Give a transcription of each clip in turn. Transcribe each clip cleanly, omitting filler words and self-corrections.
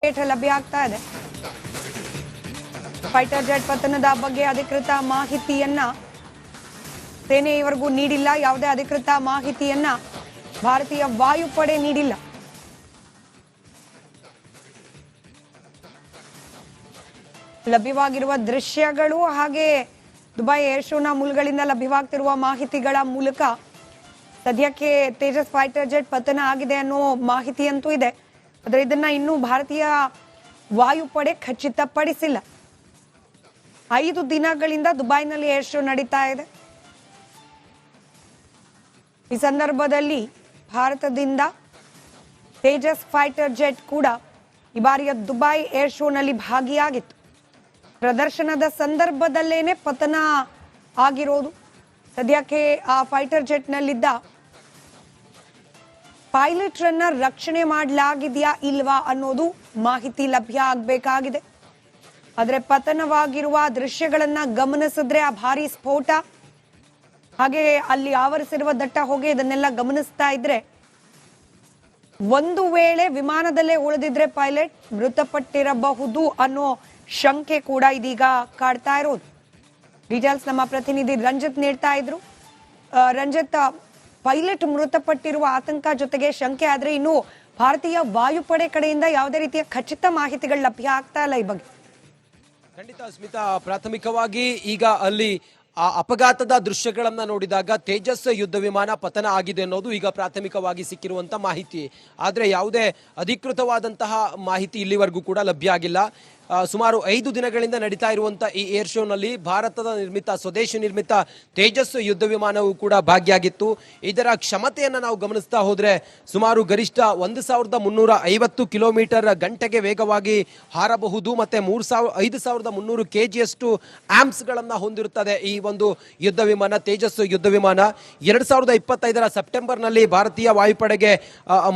ಲಭ್ಯ ಆಗ್ತಾ ಇದೆ. ಫೈಟರ್ ಜೆಟ್ ಪತನದ ಬಗ್ಗೆ ಅಧಿಕೃತ ಮಾಹಿತಿಯನ್ನ ಸೇನೆ ಇವರೆಗೂ ನೀಡಿಲ್ಲ. ಯಾವುದೇ ಅಧಿಕೃತ ಮಾಹಿತಿಯನ್ನ ಭಾರತೀಯ ವಾಯುಪಡೆ ನೀಡಿಲ್ಲ. ಲಭ್ಯವಾಗಿರುವ ದೃಶ್ಯಗಳು ಹಾಗೆ ದುಬೈ ಏರ್ ಶೋನ ಮೂಲಗಳಿಂದ ಲಭ್ಯವಾಗ್ತಿರುವ ಮಾಹಿತಿಗಳ ಮೂಲಕ ಸದ್ಯಕ್ಕೆ ತೇಜಸ್ ಫೈಟರ್ ಜೆಟ್ ಪತನ ಆಗಿದೆ ಅನ್ನೋ ಮಾಹಿತಿ ಅಂತೂ ಇದೆ. ಆದರೆ ಇದನ್ನ ಇನ್ನೂ ಭಾರತೀಯ ವಾಯುಪಡೆ ಖಚಿತಪಡಿಸಿಲ್ಲ. 5 ದಿನಗಳಿಂದ ದುಬೈನಲ್ಲಿ ಏರ್ ಶೋ ನಡೀತಾ ಇದೆ. ಈ ಸಂದರ್ಭದಲ್ಲಿ ಭಾರತದಿಂದ ತೇಜಸ್ ಫೈಟರ್ ಜೆಟ್ ಕೂಡ ಈ ಬಾರಿಯ ದುಬೈ ಏರ್ ಶೋನಲ್ಲಿ ಭಾಗಿಯಾಗಿತ್ತು. ಪ್ರದರ್ಶನದ ಸಂದರ್ಭದಲ್ಲೇನೆ ಪತನ ಆಗಿರೋದು. ಸದ್ಯಕ್ಕೆ ಆ ಫೈಟರ್ ಜೆಟ್ನಲ್ಲಿದ್ದ ಪೈಲಟ್ರನ್ನ ರಕ್ಷಣೆ ಮಾಡಲಾಗಿದೆಯಾ ಇಲ್ವಾ ಅನ್ನೋದು ಮಾಹಿತಿ ಲಭ್ಯ ಆಗಬೇಕಾಗಿದೆ. ಆದರೆ ಪತನವಾಗಿರುವ ದೃಶ್ಯಗಳನ್ನ ಗಮನಿಸಿದ್ರೆ ಆ ಭಾರಿ ಸ್ಫೋಟ ಹಾಗೆ ಅಲ್ಲಿ ಆವರಿಸಿರುವ ದಟ್ಟ ಹೊಗೆ ಇದನ್ನೆಲ್ಲ ಗಮನಿಸ್ತಾ ಇದ್ರೆ ಒಂದು ವೇಳೆ ವಿಮಾನದಲ್ಲೇ ಉಳಿದಿದ್ರೆ ಪೈಲಟ್ ಮೃತಪಟ್ಟಿರಬಹುದು ಅನ್ನೋ ಶಂಕೆ ಕೂಡ ಇದೀಗ ಕಾಡ್ತಾ ಇರೋದು. ಡೀಟೇಲ್ಸ್ ನಮ್ಮ ಪ್ರತಿನಿಧಿ ರಂಜಿತ್ ನೀಡ್ತಾ ಇದ್ರು. ರಂಜಿತ್, ಪೈಲಟ್ ಮೃತಪಟ್ಟಿರುವ ಆತಂಕ ಜೊತೆಗೆ ಶಂಕೆ ಆದ್ರೆ ಇನ್ನು ಭಾರತೀಯ ವಾಯುಪಡೆ ಕಡೆಯಿಂದ ಯಾವುದೇ ರೀತಿಯ ಖಚಿತ ಮಾಹಿತಿಗಳು ಲಭ್ಯ ಆಗ್ತಾ ಇಲ್ಲ ಈ ಬಗ್ಗೆ. ಖಂಡಿತ ಸ್ಮಿತಾ, ಪ್ರಾಥಮಿಕವಾಗಿ ಈಗ ಅಲ್ಲಿ ಆ ಅಪಘಾತದ ದೃಶ್ಯಗಳನ್ನ ನೋಡಿದಾಗ ತೇಜಸ್ ಯುದ್ಧ ವಿಮಾನ ಪತನ ಆಗಿದೆ ಅನ್ನೋದು ಈಗ ಪ್ರಾಥಮಿಕವಾಗಿ ಸಿಕ್ಕಿರುವಂತ ಮಾಹಿತಿ. ಆದರೆ ಯಾವುದೇ ಅಧಿಕೃತವಾದಂತಹ ಮಾಹಿತಿ ಇಲ್ಲಿವರೆಗೂ ಕೂಡ ಲಭ್ಯ ಆಗಿಲ್ಲ. ಸುಮಾರು 5 ದಿನಗಳಿಂದ ನಡೀತಾ ಇರುವಂತಹ ಈ ಏರ್ ಶೋನಲ್ಲಿ ಭಾರತದ ನಿರ್ಮಿತ ಸ್ವದೇಶಿ ನಿರ್ಮಿತ ತೇಜಸ್ ಯುದ್ಧ ವಿಮಾನವು ಕೂಡ ಭಾಗಿಯಾಗಿತ್ತು. ಇದರ ಕ್ಷಮತೆಯನ್ನು ನಾವು ಗಮನಿಸ್ತಾ ಹೋದ್ರೆ ಸುಮಾರು ಗರಿಷ್ಠ 1350 ಕಿಲೋಮೀಟರ್ ಗಂಟೆಗೆ ವೇಗವಾಗಿ ಹಾರಬಹುದು. ಮತ್ತೆ 5300 kgಯಷ್ಟು ಆಂಪ್ಸ್ಗಳನ್ನು ಹೊಂದಿರುತ್ತದೆ ಈ ಒಂದು ಯುದ್ಧ ವಿಮಾನ, ತೇಜಸ್ ಯುದ್ಧ ವಿಮಾನ. 2025ರ ಸೆಪ್ಟೆಂಬರ್ನಲ್ಲಿ ಭಾರತೀಯ ವಾಯುಪಡೆಗೆ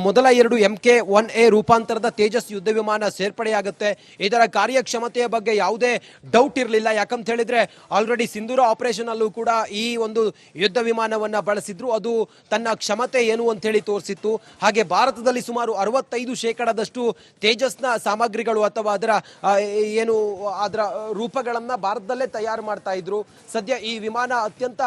ಮೊದಲ 2 MK-1A ರೂಪಾಂತರದ ತೇಜಸ್ ಯುದ್ಧ ವಿಮಾನ ಸೇರ್ಪಡೆಯಾಗುತ್ತೆ. ಇದರ ಕಾರ್ಯಕ್ಷಮತೆಯ ಬಗ್ಗೆ ಯಾವುದೇ ಡೌಟ್ ಇರಲಿಲ್ಲ. ಯಾಕಂತ ಹೇಳಿದ್ರೆ ಆಲ್ರೆಡಿ ಸಿಂಧೂರ ಆಪರೇಷನ್ ಅಲ್ಲೂ ಕೂಡ ಈ ಒಂದು ಯುದ್ಧ ವಿಮಾನವನ್ನ ಬಳಸಿದ್ರು. ಅದು ತನ್ನ ಕ್ಷಮತೆ ಏನು ಅಂತ ಹೇಳಿ ತೋರಿಸಿತ್ತು. ಹಾಗೆ ಭಾರತದಲ್ಲಿ ಸುಮಾರು 65% ತೇಜಸ್ನ ಸಾಮಗ್ರಿಗಳು ಅಥವಾ ಅದರ ರೂಪಗಳನ್ನ ಭಾರತದಲ್ಲೇ ತಯಾರು ಮಾಡ್ತಾ ಇದ್ರು. ಸದ್ಯ ಈ ವಿಮಾನ ಅತ್ಯಂತ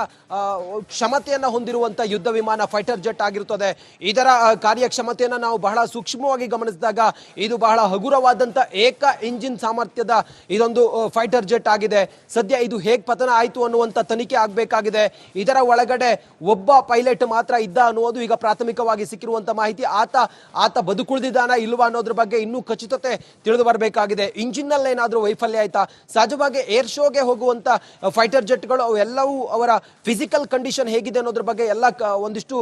ಕ್ಷಮತೆಯನ್ನ ಹೊಂದಿರುವಂತ ಯುದ್ಧ ವಿಮಾನ ಫೈಟರ್ ಜೆಟ್ ಆಗಿರುತ್ತದೆ. ಇದರ ಕಾರ್ಯಕ್ಷಮತೆಯನ್ನ ನಾವು ಬಹಳ ಸೂಕ್ಷ್ಮವಾಗಿ ಗಮನಿಸಿದಾಗ ಇದು ಬಹಳ ಹಗುರವಾದಂತ ಏಕ ಇಂಜಿನ್ ಸಾಮರ್ಥ್ಯದ ಇದೊಂದು ಫೈಟರ್ ಜೆಟ್ ಆಗಿದೆ. ಸದ್ಯ ಇದು ಹೇಗೆ ಪತನ ಆಯಿತು ಅನ್ನುವಂತ ತನಿಖೆ ಆಗಬೇಕಾಗಿದೆ. ಇದರ ಒಳಗಡೆ ಒಬ್ಬ ಪೈಲಟ್ ಮಾತ್ರ ಇದ್ದ ಅನ್ನುವುದು ಈಗ ಪ್ರಾಥಮಿಕವಾಗಿ ಸಿಕ್ಕಿರುವಂತ ಮಾಹಿತಿ. ಆತ ಬದುಕುಳಿದಿದ್ದಾನ ಇಲ್ವಾ ಅನ್ನೋದ್ರ ಬಗ್ಗೆ ಇನ್ನೂ ಖಚಿತತೆ ತಿಳಿದು ಬರಬೇಕಾಗಿದೆ. ಇಂಜಿನ್ ನಲ್ಲಿ ಏನಾದ್ರೂ ವೈಫಲ್ಯ ಆಯ್ತಾ? ಸಹಜವಾಗಿ ಏರ್ ಶೋಗೆ ಹೋಗುವಂತ ಫೈಟರ್ ಜೆಟ್ಗಳು ಅವೆಲ್ಲವೂ ಅವರ ಫಿಸಿಕಲ್ ಕಂಡೀಷನ್ ಹೇಗಿದೆ ಅನ್ನೋದ್ರ ಬಗ್ಗೆ ಎಲ್ಲ ಒಂದಿಷ್ಟು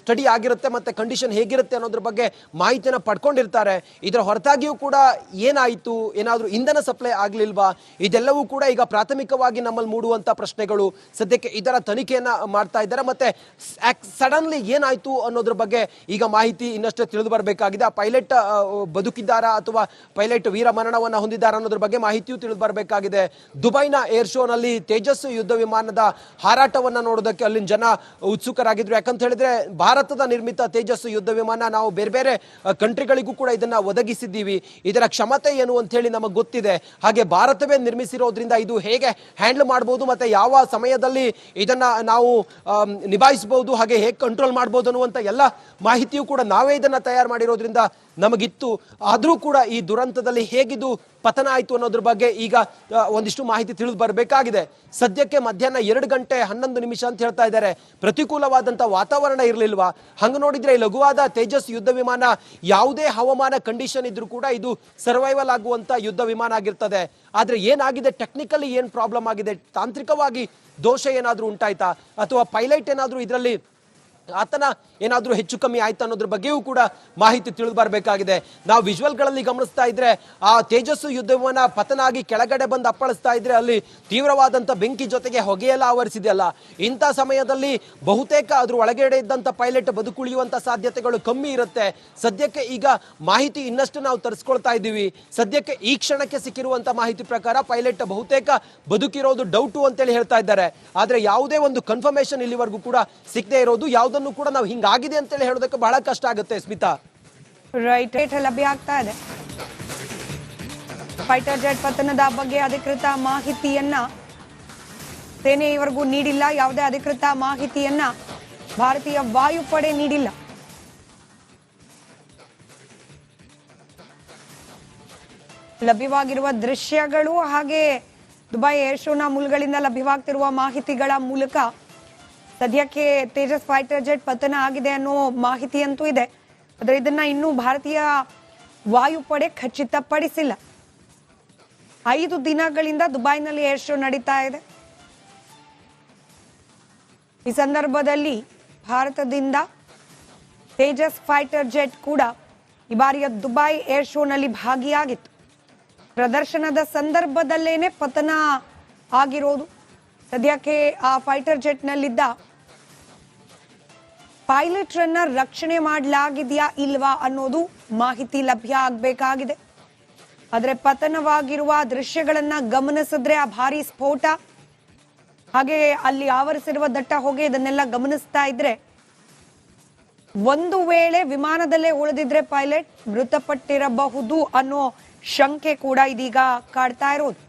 ಸ್ಟಡಿ ಆಗಿರುತ್ತೆ. ಮತ್ತೆ ಕಂಡೀಷನ್ ಹೇಗಿರುತ್ತೆ ಅನ್ನೋದ್ರ ಬಗ್ಗೆ ಮಾಹಿತಿಯನ್ನು ಪಡ್ಕೊಂಡಿರ್ತಾರೆ. ಇದರ ಹೊರತಾಗಿಯೂ ಕೂಡ ಏನಾಯಿತು, ಏನಾದರೂ ಇಂಧನ ಸಪ್ಲೈ ಆಗ್ಲಿಲ್ವಾ, ಇದೆಲ್ಲವೂ ಕೂಡ ಈಗ ಪ್ರಾಥಮಿಕವಾಗಿ ನಮ್ಮಲ್ಲಿ ಮೂಡುವಂತ ಪ್ರಶ್ನೆಗಳು. ಸದ್ಯಕ್ಕೆ ಇದರ ತನಿಖೆಯನ್ನ ಮಾಡ್ತಾ ಇದ್ದಾರೆ. ಮತ್ತೆ ಸಡನ್ಲಿ ಏನಾಯ್ತು ಅನ್ನೋದ್ರ ಬಗ್ಗೆ ಈಗ ಮಾಹಿತಿ ಇನ್ನಷ್ಟೇ ತಿಳಿದು ಬರಬೇಕಾಗಿದೆ. ಆ ಪೈಲಟ್ ಬದುಕಿದ್ದಾರಾ ಅಥವಾ ಪೈಲಟ್ ವೀರ ಮರಣವನ್ನ ಹೊಂದಿದ್ದಾರಾ ಅನ್ನೋದ್ರ ಬಗ್ಗೆ ಮಾಹಿತಿಯೂ ತಿಳಿದು ಬರಬೇಕಾಗಿದೆ. ದುಬೈನ ಏರ್ ಶೋನಲ್ಲಿ ತೇಜಸ್ ಯುದ್ಧ ವಿಮಾನದ ಹಾರಾಟವನ್ನ ನೋಡೋದಕ್ಕೆ ಅಲ್ಲಿನ ಜನ ಉತ್ಸುಕರಾಗಿದ್ರು. ಯಾಕಂತ ಹೇಳಿದ್ರೆ ಭಾರತದ ನಿರ್ಮಿತ ತೇಜಸ್ ಯುದ್ಧ ವಿಮಾನ ನಾವು ಬೇರೆ ಬೇರೆ ಕಂಟ್ರಿಗಳಿಗೂ ಕೂಡ ಇದನ್ನ ಒದಗಿಸಿದ್ದೀವಿ. ಇದರ ಕ್ಷಮತೆ ಏನು ಅಂತ ಹೇಳಿ ನಮಗೆ ಗೊತ್ತಿದೆ. ಹಾಗೆ ಭಾರತವೇ ನಿರ್ಮಿಸಿರೋದ್ರಿಂದ ಇದು ಹೇಗೆ ಹ್ಯಾಂಡಲ್ ಮಾಡಬಹುದು ಮತ್ತೆ ಯಾವ ಸಮಯದಲ್ಲಿ ಇದನ್ನ ನಾವು ನಿಭಾಯಿಸಬಹುದು, ಹಾಗೆ ಹೇಗೆ ಕಂಟ್ರೋಲ್ ಮಾಡಬಹುದು ಅನ್ನುವಂತ ಎಲ್ಲ ಮಾಹಿತಿಯೂ ಕೂಡ ನಾವೇ ಇದನ್ನ ತಯಾರು ಮಾಡಿರೋದ್ರಿಂದ ನಮಗಿತ್ತು. ಆದರೂ ಕೂಡ ಈ ದುರಂತದಲ್ಲಿ ಹೇಗಿದು ಪತನ ಆಯಿತು ಅನ್ನೋದ್ರ ಬಗ್ಗೆ ಈಗ ಒಂದಿಷ್ಟು ಮಾಹಿತಿ ತಿಳಿದು ಬರಬೇಕಾಗಿದೆ. ಸದ್ಯಕ್ಕೆ ಮಧ್ಯಾಹ್ನ 2 ಗಂಟೆ 11 ನಿಮಿಷ ಅಂತ ಹೇಳ್ತಾ ಇದ್ದಾರೆ. ಪ್ರತಿಕೂಲವಾದಂಥ ವಾತಾವರಣ ಇರಲಿಲ್ವಾ? ಹಂಗೆ ನೋಡಿದ್ರೆ ಈ ಲಘುವಾದ ತೇಜಸ್ ಯುದ್ಧ ವಿಮಾನ ಯಾವುದೇ ಹವಾಮಾನ ಕಂಡೀಷನ್ ಇದ್ರೂ ಕೂಡ ಇದು ಸರ್ವೈವಲ್ ಆಗುವಂತ ಯುದ್ಧ ವಿಮಾನ ಆಗಿರ್ತದೆ. ಆದ್ರೆ ಏನಾಗಿದೆ, ಟೆಕ್ನಿಕಲಿ ಏನು ಪ್ರಾಬ್ಲಮ್ ಆಗಿದೆ, ತಾಂತ್ರಿಕವಾಗಿ ದೋಷ ಏನಾದರೂ ಉಂಟಾಯ್ತಾ ಅಥವಾ ಪೈಲಟ್ ಏನಾದರೂ ಇದರಲ್ಲಿ ಆತನ ಏನಾದರೂ ಹೆಚ್ಚು ಕಮ್ಮಿ ಆಯ್ತು ಅನ್ನೋದ್ರ ಬಗ್ಗೆಯೂ ಕೂಡ ಮಾಹಿತಿ ತಿಳಿದು ಬರಬೇಕಾಗಿದೆ. ನಾವು ವಿಜುವಲ್ಗಳಲ್ಲಿ ಗಮನಿಸ್ತಾ ಇದ್ರೆ ಆ ತೇಜಸ್ಸು ಯುದ್ಧ ವಿಮಾನ ಪತನ ಆಗಿ ಕೆಳಗಡೆ ಬಂದು ಅಪ್ಪಳಿಸ್ತಾ ಇದ್ರೆ ಅಲ್ಲಿ ತೀವ್ರವಾದಂಥ ಬೆಂಕಿ ಜೊತೆಗೆ ಹೊಗೆಯೆಲ್ಲ ಆವರಿಸಿದೆಯಲ್ಲ. ಇಂಥ ಸಮಯದಲ್ಲಿ ಬಹುತೇಕ ಅದ್ರ ಒಳಗಡೆ ಇದ್ದಂಥ ಪೈಲಟ್ ಬದುಕುಳಿಯುವಂಥ ಸಾಧ್ಯತೆಗಳು ಕಮ್ಮಿ ಇರುತ್ತೆ. ಸದ್ಯಕ್ಕೆ ಈಗ ಮಾಹಿತಿ ಇನ್ನಷ್ಟು ನಾವು ತರಿಸ್ಕೊಳ್ತಾ ಇದ್ದೀವಿ. ಸದ್ಯಕ್ಕೆ ಈ ಕ್ಷಣಕ್ಕೆ ಸಿಕ್ಕಿರುವಂಥ ಮಾಹಿತಿ ಪ್ರಕಾರ ಪೈಲಟ್ ಬಹುತೇಕ ಬದುಕಿರೋದು ಡೌಟು ಅಂತೇಳಿ ಹೇಳ್ತಾ ಇದ್ದಾರೆ. ಆದರೆ ಯಾವುದೇ ಒಂದು ಕನ್ಫರ್ಮೇಷನ್ ಇಲ್ಲಿವರೆಗೂ ಕೂಡ ಸಿಗದೆ ಇರೋದು, ಯಾವುದನ್ನು ಕೂಡ ನಾವು ಹಿಂಗಾಗಿದೆ ಅಂತೇಳಿ ಹೇಳೋದಕ್ಕೆ ಬಹಳ ಕಷ್ಟ ಆಗುತ್ತೆ ಸ್ಮಿತಾ. ರೈಟ್, ಲಭ್ಯ ಆಗ್ತಾ ಇದೆ. ಫೈಟರ್ ಜೆಟ್ ಪತನದ ಬಗ್ಗೆ ಅಧಿಕೃತ ಮಾಹಿತಿಯನ್ನ ಸೇನೆ ಇವರೆಗೂ ನೀಡಿಲ್ಲ. ಯಾವುದೇ ಅಧಿಕೃತ ಮಾಹಿತಿಯನ್ನ ಭಾರತೀಯ ವಾಯುಪಡೆ ನೀಡಿಲ್ಲ. ಲಭ್ಯವಾಗಿರುವ ದೃಶ್ಯಗಳು ಹಾಗೆ ದುಬೈ ಏರ್ ಶೋನ ಮೂಲಗಳಿಂದ ಲಭ್ಯವಾಗ್ತಿರುವ ಮಾಹಿತಿಗಳ ಮೂಲಕ ಸದ್ಯಕ್ಕೆ ತೇಜಸ್ ಫೈಟರ್ ಜೆಟ್ ಪತನ ಆಗಿದೆ ಅನ್ನೋ ಮಾಹಿತಿ ಅಂತೂ ಇದೆ. ಆದರೆ ಇದನ್ನ ಇನ್ನೂ ಭಾರತೀಯ ವಾಯುಪಡೆ ಖಚಿತಪಡಿಸಿಲ್ಲ. 5 ದಿನಗಳಿಂದ ದುಬೈನಲ್ಲಿ ಏರ್ ಶೋ ನಡೀತಾ ಇದೆ. ಈ ಸಂದರ್ಭದಲ್ಲಿ ಭಾರತದಿಂದ ತೇಜಸ್ ಫೈಟರ್ ಜೆಟ್ ಕೂಡ ಈ ಬಾರಿಯ ದುಬೈ ಏರ್ ಶೋನಲ್ಲಿ ಭಾಗಿಯಾಗಿತ್ತು. ಪ್ರದರ್ಶನದ ಸಂದರ್ಭದಲ್ಲೇನೆ ಪತನ ಆಗಿರೋದು. ಸದ್ಯಕ್ಕೆ ಆ ಫೈಟರ್ ಜೆಟ್ನಲ್ಲಿದ್ದ ಪೈಲಟ್ರನ್ನ ರಕ್ಷಣೆ ಮಾಡಲಾಗಿದೆಯಾ ಇಲ್ವಾ ಅನ್ನೋದು ಮಾಹಿತಿ ಲಭ್ಯ ಆಗಬೇಕಾಗಿದೆ. ಆದರೆ ಪತನವಾಗಿರುವ ದೃಶ್ಯಗಳನ್ನ ಗಮನಿಸಿದ್ರೆ ಆ ಭಾರಿ ಸ್ಫೋಟ ಹಾಗೆ ಅಲ್ಲಿ ಆವರಿಸಿರುವ ದಟ್ಟ ಹೊಗೆ ಇದನ್ನೆಲ್ಲ ಗಮನಿಸ್ತಾ ಇದ್ರೆ ಒಂದು ವೇಳೆ ವಿಮಾನದಲ್ಲೇ ಉಳಿದಿದ್ರೆ ಪೈಲಟ್ ಮೃತಪಟ್ಟಿರಬಹುದು ಅನ್ನೋ ಶಂಕೆ ಕೂಡ ಇದೀಗ ಕಾಡ್ತಾ ಇರೋದು.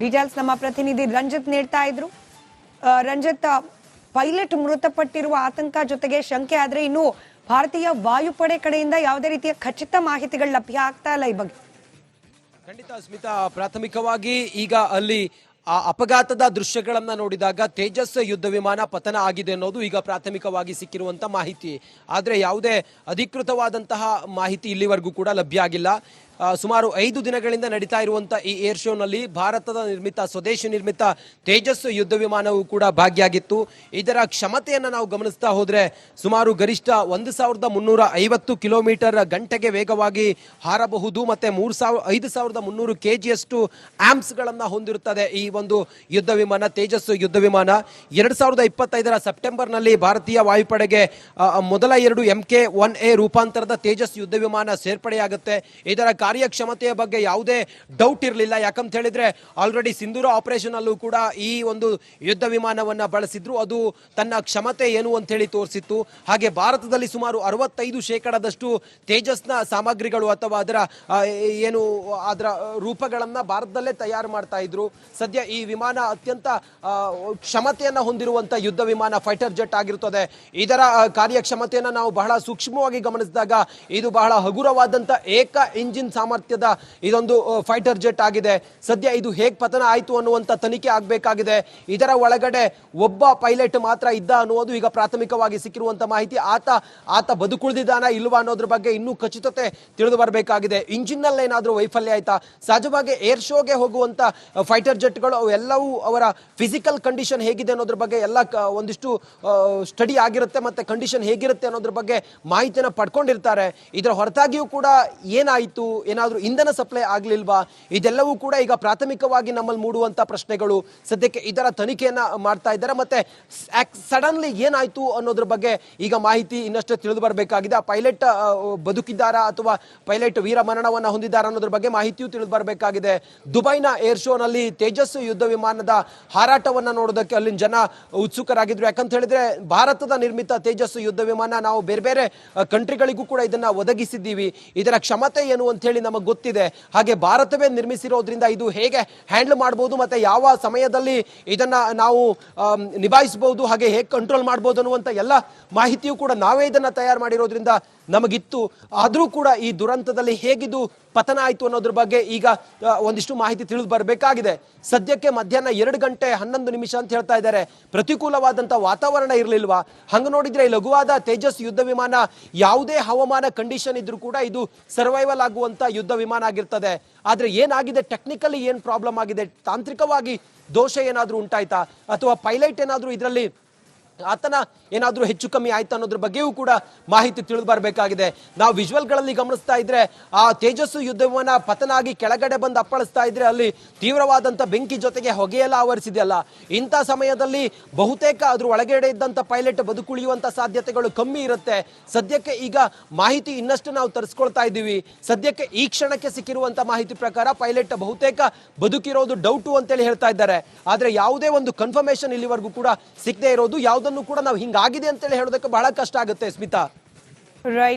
ಡೀಟೇಲ್ಸ್ ನಮ್ಮ ಪ್ರತಿನಿಧಿ ರಂಜಿತ್ ನೀಡ್ತಾ ಇದ್ರು. ರಂಜಿತ್, ಪೈಲಟ್ ಮೃತಪಟ್ಟಿರುವ ಆತಂಕ ಜೊತೆಗೆ ಶಂಕೆ ಆದ್ರೆ ಇನ್ನು ಭಾರತೀಯ ವಾಯುಪಡೆ ಕಡೆಯಿಂದ ಯಾವುದೇ ರೀತಿಯ ಖಚಿತ ಮಾಹಿತಿಗಳು ಲಭ್ಯ ಆಗ್ತಾ ಇಲ್ಲ ಈ ಬಗ್ಗೆ. ಖಂಡಿತ ಸ್ಮಿತಾ, ಪ್ರಾಥಮಿಕವಾಗಿ ಈಗ ಅಲ್ಲಿ ಆ ಅಪಘಾತದ ದೃಶ್ಯಗಳನ್ನ ನೋಡಿದಾಗ ತೇಜಸ್ ಯುದ್ಧ ವಿಮಾನ ಪತನ ಆಗಿದೆ ಅನ್ನೋದು ಈಗ ಪ್ರಾಥಮಿಕವಾಗಿ ಸಿಕ್ಕಿರುವಂತ ಮಾಹಿತಿ. ಆದ್ರೆ ಯಾವುದೇ ಅಧಿಕೃತವಾದಂತಹ ಮಾಹಿತಿ ಇಲ್ಲಿವರೆಗೂ ಕೂಡ ಲಭ್ಯ ಆಗಿಲ್ಲ. ಸುಮಾರು 5 ದಿನಗಳಿಂದ ನಡೀತಾ ಇರುವಂತಹ ಈ ಏರ್ ಶೋನಲ್ಲಿ ಭಾರತದ ನಿರ್ಮಿತ ಸ್ವದೇಶಿ ನಿರ್ಮಿತ ತೇಜಸ್ ಯುದ್ಧ ವಿಮಾನವು ಕೂಡ ಭಾಗಿಯಾಗಿತ್ತು. ಇದರ ಕ್ಷಮತೆಯನ್ನು ನಾವು ಗಮನಿಸ್ತಾ ಹೋದ್ರೆ ಸುಮಾರು ಗರಿಷ್ಠ 1350 ಕಿಲೋಮೀಟರ್ ಗಂಟೆಗೆ ವೇಗವಾಗಿ ಹಾರಬಹುದು. ಮತ್ತೆ 5300 kgಯಷ್ಟು ಆಂಪ್ಸ್ಗಳನ್ನು ಹೊಂದಿರುತ್ತದೆ ಈ ಒಂದು ಯುದ್ಧ ವಿಮಾನ, ತೇಜಸ್ ಯುದ್ಧ ವಿಮಾನ. 2025ರ ಸೆಪ್ಟೆಂಬರ್ನಲ್ಲಿ ಭಾರತೀಯ ವಾಯುಪಡೆಗೆ ಮೊದಲ 2 MK-1A ರೂಪಾಂತರದ ತೇಜಸ್ ಯುದ್ಧ ವಿಮಾನ ಸೇರ್ಪಡೆಯಾಗುತ್ತೆ. ಇದರ ಕಾರ್ಯಕ್ಷಮತೆಯ ಬಗ್ಗೆ ಯಾವುದೇ ಡೌಟ್ ಇರಲಿಲ್ಲ. ಯಾಕಂತ ಹೇಳಿದ್ರೆ ಆಲ್ರೆಡಿ ಸಿಂಧೂರ ಆಪರೇಷನ್ ಅಲ್ಲೂ ಕೂಡ ಈ ಒಂದು ಯುದ್ಧ ವಿಮಾನವನ್ನ ಬಳಸಿದ್ರು. ಅದು ತನ್ನ ಕ್ಷಮತೆ ಏನು ಅಂತ ಹೇಳಿ ತೋರಿಸಿತ್ತು. ಹಾಗೆ ಭಾರತದಲ್ಲಿ ಸುಮಾರು 65% ತೇಜಸ್ನ ಸಾಮಗ್ರಿಗಳು ಅಥವಾ ಅದರ ರೂಪಗಳನ್ನ ಭಾರತದಲ್ಲೇ ತಯಾರು ಮಾಡ್ತಾ ಇದ್ರು. ಸದ್ಯ ಈ ವಿಮಾನ ಅತ್ಯಂತ ಕ್ಷಮತೆಯನ್ನ ಹೊಂದಿರುವಂತ ಯುದ್ಧ ವಿಮಾನ ಫೈಟರ್ ಜೆಟ್ ಆಗಿರುತ್ತದೆ. ಇದರ ಕಾರ್ಯಕ್ಷಮತೆಯನ್ನ ನಾವು ಬಹಳ ಸೂಕ್ಷ್ಮವಾಗಿ ಗಮನಿಸಿದಾಗ ಇದು ಬಹಳ ಹಗುರವಾದಂತ ಏಕ ಇಂಜಿನ್ ಸಾಮರ್ಥ್ಯದ ಇದೊಂದು ಫೈಟರ್ ಜೆಟ್ ಆಗಿದೆ. ಸದ್ಯ ಇದು ಹೇಗೆ ಪತನ ಆಯಿತು ಅನ್ನುವಂತ ತನಿಖೆ ಆಗಬೇಕಾಗಿದೆ. ಇದರ ಒಳಗಡೆ ಒಬ್ಬ ಪೈಲಟ್ ಮಾತ್ರ ಇದ್ದ ಅನ್ನುವುದು ಈಗ ಪ್ರಾಥಮಿಕವಾಗಿ ಸಿಕ್ಕಿರುವಂತ ಮಾಹಿತಿ. ಆತ ಬದುಕುಳಿದಿದ್ದಾನ ಇಲ್ವಾ ಅನ್ನೋದ್ರ ಬಗ್ಗೆ ಇನ್ನೂ ಖಚಿತತೆ ತಿಳಿದು ಬರಬೇಕಾಗಿದೆ. ಇಂಜಿನ್ ನಲ್ಲಿ ಏನಾದ್ರೂ ವೈಫಲ್ಯ ಆಯ್ತಾ? ಸಹಜವಾಗಿ ಏರ್ ಶೋಗೆ ಹೋಗುವಂತ ಫೈಟರ್ ಜೆಟ್ಗಳು ಅವೆಲ್ಲವೂ ಅವರ ಫಿಸಿಕಲ್ ಕಂಡೀಷನ್ ಹೇಗಿದೆ ಅನ್ನೋದ್ರ ಬಗ್ಗೆ ಎಲ್ಲ ಒಂದಿಷ್ಟು ಸ್ಟಡಿ ಆಗಿರುತ್ತೆ. ಮತ್ತೆ ಕಂಡೀಷನ್ ಹೇಗಿರುತ್ತೆ ಅನ್ನೋದ್ರ ಬಗ್ಗೆ ಮಾಹಿತಿಯನ್ನು ಪಡ್ಕೊಂಡಿರ್ತಾರೆ. ಇದರ ಹೊರತಾಗಿಯೂ ಕೂಡ ಏನಾಯಿತು, ಏನಾದರೂ ಇಂಧನ ಸಪ್ಲೈ ಆಗ್ಲಿಲ್ವಾ, ಇದೆಲ್ಲವೂ ಕೂಡ ಈಗ ಪ್ರಾಥಮಿಕವಾಗಿ ನಮ್ಮಲ್ಲಿ ಮೂಡುವಂತ ಪ್ರಶ್ನೆಗಳು. ಸದ್ಯಕ್ಕೆ ಇದರ ತನಿಖೆಯನ್ನ ಮಾಡ್ತಾ ಇದ್ದಾರೆ. ಮತ್ತೆ ಸಡನ್ಲಿ ಏನಾಯ್ತು ಅನ್ನೋದ್ರ ಬಗ್ಗೆ ಈಗ ಮಾಹಿತಿ ಇನ್ನಷ್ಟು ತಿಳಿದು ಬರಬೇಕಾಗಿದೆ. ಆ ಪೈಲಟ್ ಬದುಕಿದ್ದಾರಾ ಅಥವಾ ಪೈಲಟ್ ವೀರ ಮರಣವನ್ನ ಹೊಂದಿದ್ದಾರಾ ಅನ್ನೋದ್ರ ಬಗ್ಗೆ ಮಾಹಿತಿಯೂ ತಿಳಿದು ಬರಬೇಕಾಗಿದೆ. ದುಬೈನ ಏರ್ ಶೋನಲ್ಲಿ ತೇಜಸ್ ಯುದ್ಧ ವಿಮಾನದ ಹಾರಾಟವನ್ನ ನೋಡೋದಕ್ಕೆ ಅಲ್ಲಿನ ಜನ ಉತ್ಸುಕರಾಗಿದ್ರು. ಯಾಕಂತ ಹೇಳಿದ್ರೆ ಭಾರತದ ನಿರ್ಮಿತ ತೇಜಸ್ ಯುದ್ಧ ವಿಮಾನ ನಾವು ಬೇರೆ ಬೇರೆ ಕಂಟ್ರಿಗಳಿಗೂ ಕೂಡ ಇದನ್ನ ಒದಗಿಸಿದ್ದೀವಿ. ಇದರ ಕ್ಷಮತೆ ಏನು ಅಂತ ಹೇಳಿ ನಮಗೆ ಗೊತ್ತಿದೆ. ಹಾಗೆ ಭಾರತವೇ ನಿರ್ಮಿಸಿರೋದ್ರಿಂದ ಇದು ಹೇಗೆ ಹ್ಯಾಂಡಲ್ ಮಾಡಬಹುದು ಮತ್ತೆ ಯಾವ ಸಮಯದಲ್ಲಿ ಇದನ್ನ ನಾವು ನಿಭಾಯಿಸಬಹುದು, ಹಾಗೆ ಹೇಗೆ ಕಂಟ್ರೋಲ್ ಮಾಡಬಹುದು ಅನ್ನುವಂತ ಎಲ್ಲ ಮಾಹಿತಿಯೂ ಕೂಡ ನಾವೇ ಇದನ್ನ ತಯಾರು ಮಾಡಿರೋದ್ರಿಂದ ನಮಗಿತ್ತು. ಆದರೂ ಕೂಡ ಈ ದುರಂತದಲ್ಲಿ ಹೇಗಿದು ಪತನ ಆಯಿತು ಅನ್ನೋದ್ರ ಬಗ್ಗೆ ಈಗ ಒಂದಿಷ್ಟು ಮಾಹಿತಿ ತಿಳಿದು ಬರಬೇಕಾಗಿದೆ. ಸದ್ಯಕ್ಕೆ ಮಧ್ಯಾಹ್ನ 2:11 ಅಂತ ಹೇಳ್ತಾ ಇದ್ದಾರೆ. ಪ್ರತಿಕೂಲವಾದಂಥ ವಾತಾವರಣ ಇರಲಿಲ್ವಾ? ಹಂಗೆ ನೋಡಿದ್ರೆ ಈ ಲಘುವಾದ ತೇಜಸ್ ಯುದ್ಧ ವಿಮಾನ ಯಾವುದೇ ಹವಾಮಾನ ಕಂಡೀಷನ್ ಇದ್ರೂ ಕೂಡ ಇದು ಸರ್ವೈವಲ್ ಆಗುವಂತ ಯುದ್ಧ ವಿಮಾನ ಆಗಿರ್ತದೆ. ಆದ್ರೆ ಏನಾಗಿದೆ, ಟೆಕ್ನಿಕಲಿ ಏನು ಪ್ರಾಬ್ಲಮ್ ಆಗಿದೆ, ತಾಂತ್ರಿಕವಾಗಿ ದೋಷ ಏನಾದರೂ ಉಂಟಾಯ್ತಾ ಅಥವಾ ಪೈಲಟ್ ಏನಾದರೂ ಇದರಲ್ಲಿ ಆತನ ಏನಾದರೂ ಹೆಚ್ಚು ಕಮ್ಮಿ ಆಯ್ತು ಅನ್ನೋದ್ರ ಬಗ್ಗೆಯೂ ಕೂಡ ಮಾಹಿತಿ ತಿಳಿದು ಬರಬೇಕಾಗಿದೆ. ನಾವು ವಿಜುವಲ್ಗಳಲ್ಲಿ ಗಮನಿಸ್ತಾ ಇದ್ರೆ ಆ ತೇಜಸ್ಸು ಯುದ್ಧ ವಿಮಾನ ಪತನ ಆಗಿ ಕೆಳಗಡೆ ಬಂದು ಅಪ್ಪಳಿಸ್ತಾ ಇದ್ರೆ ಅಲ್ಲಿ ತೀವ್ರವಾದಂಥ ಬೆಂಕಿ ಜೊತೆಗೆ ಹೊಗೆಯೆಲ್ಲ ಆವರಿಸಿದೆಯಲ್ಲ, ಇಂಥ ಸಮಯದಲ್ಲಿ ಬಹುತೇಕ ಅದ್ರ ಒಳಗಡೆ ಇದ್ದಂಥ ಪೈಲಟ್ ಬದುಕುಳಿಯುವಂಥ ಸಾಧ್ಯತೆಗಳು ಕಮ್ಮಿ ಇರುತ್ತೆ. ಸದ್ಯಕ್ಕೆ ಈಗ ಮಾಹಿತಿ ಇನ್ನಷ್ಟು ನಾವು ತರಿಸ್ಕೊಳ್ತಾ ಇದ್ದೀವಿ. ಸದ್ಯಕ್ಕೆ ಈ ಕ್ಷಣಕ್ಕೆ ಸಿಕ್ಕಿರುವಂಥ ಮಾಹಿತಿ ಪ್ರಕಾರ ಪೈಲಟ್ ಬಹುತೇಕ ಬದುಕಿರೋದು ಡೌಟು ಅಂತೇಳಿ ಹೇಳ್ತಾ ಇದ್ದಾರೆ. ಆದರೆ ಯಾವುದೇ ಒಂದು ಕನ್ಫರ್ಮೇಶನ್ ಇಲ್ಲಿವರೆಗೂ ಕೂಡ ಸಿಗದೆ ಇರೋದು, ಯಾವುದನ್ನು ಕೂಡ ನಾವು ಹಿಂಗಾಗಿದೆ ಅಂತೇಳಿ ಹೇಳೋದಕ್ಕೆ ಬಹಳ ಕಷ್ಟ ಆಗುತ್ತೆ ಸ್ಮಿತಾ. ರೈಟ್.